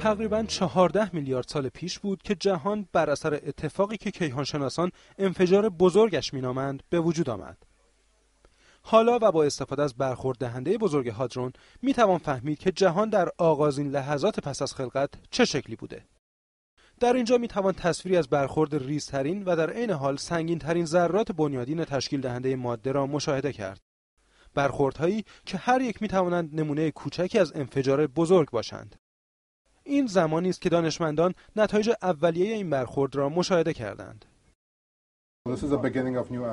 تقریباً 14 میلیارد سال پیش بود که جهان بر اثر اتفاقی که کیهانشناسان انفجار بزرگش مینامند به وجود آمد. حالا و با استفاده از برخورد دهنده بزرگ هادرون میتوان فهمید که جهان در آغازین لحظات پس از خلقت چه شکلی بوده. در اینجا میتوان تصویری از برخورد ریزترین و در عین حال سنگین‌ترین ذرات بنیادین تشکیل دهنده ماده را مشاهده کرد. برخوردهایی که هر یک میتوانند نمونه کوچکی از انفجار بزرگ باشند. این زمانی است که دانشمندان نتایج اولیه این برخورد را مشاهده کردند.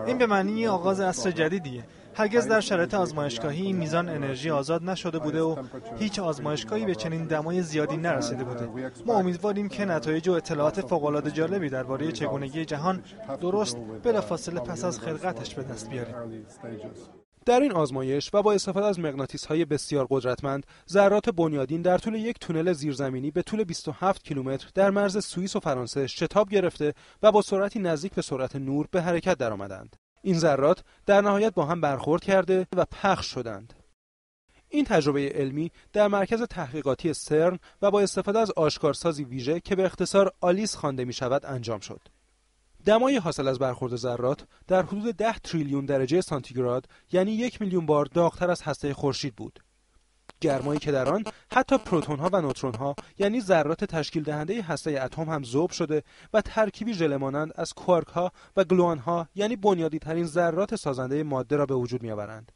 این به معنی آغاز عصر جدیدیه. هرگز در شرایط آزمایشگاهی این میزان انرژی آزاد نشده بوده و هیچ آزمایشگاهی به چنین دمای زیادی نرسیده بوده. ما امیدواریم که نتایج و اطلاعات فوق‌العاده جالبی درباره چگونگی جهان درست بلافاصله پس از خلقتش به دست بیاریم. در این آزمایش و با استفاده از مغناطیس‌های بسیار قدرتمند، ذرات بنیادین در طول یک تونل زیرزمینی به طول 27 کیلومتر در مرز سوئیس و فرانسه شتاب گرفته و با سرعتی نزدیک به سرعت نور به حرکت درآمدند. این ذرات در نهایت با هم برخورد کرده و پخش شدند. این تجربه علمی در مرکز تحقیقاتی سرن و با استفاده از آشکارسازی ویژه که به اختصار آلیس خوانده می‌شود انجام شد. دمای حاصل از برخورد ذرات در حدود 10 تریلیون درجه سانتیگراد، یعنی 1 میلیون بار داغ‌تر از هسته خورشید بود. گرمایی که در آن حتی پروتون‌ها و نوترون‌ها، یعنی ذرات تشکیل دهنده هسته اتم هم ذوب شده و ترکیبی ژله مانند از کوارک‌ها و گلوئان‌ها، یعنی بنیادی‌ترین ذرات سازنده ماده را به وجود می‌آورند.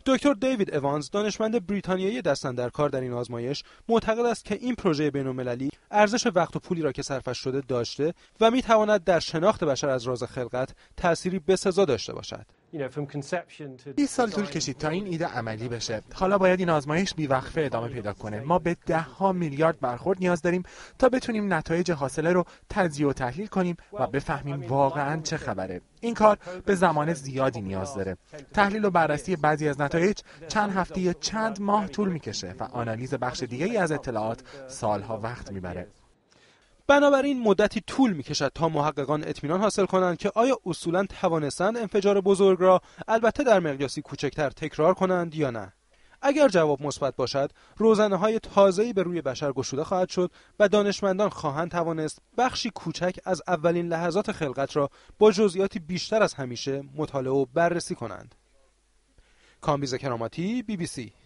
دکتر دیوید اوانز، دانشمند بریتانیایی دست‌اندرکار در این آزمایش، معتقد است که این پروژه بین‌المللی ارزش وقت و پولی را که صرفش شده داشته و می‌تواند در شناخت بشر از راز خلقت تأثیری بسزا داشته باشد. 20 سال طول کشید تا این ایده عملی بشه. حالا باید این آزمایش بی‌وقفه ادامه پیدا کنه. ما به 10 میلیارد برخورد نیاز داریم تا بتونیم نتایج حاصله رو تجزیه و تحلیل کنیم و بفهمیم واقعاً چه خبره. این کار به زمان زیادی نیاز داره. تحلیل و بررسی بعضی از نتایج چند هفته یا چند ماه طول میکشه و آنالیز بخش دیگه‌ای از اطلاعات سالها وقت میبره. بنابراین مدتی طول می‌کشد تا محققان اطمینان حاصل کنند که آیا اصولاً توانستند انفجار بزرگ را البته در مقیاسی کوچکتر تکرار کنند یا نه. اگر جواب مثبت باشد، روزنه‌های تازه‌ای به روی بشر گشوده خواهد شد و دانشمندان خواهند توانست بخشی کوچک از اولین لحظات خلقت را با جزئیاتی بیشتر از همیشه مطالعه و بررسی کنند. کامبیز کراماتی، BBC.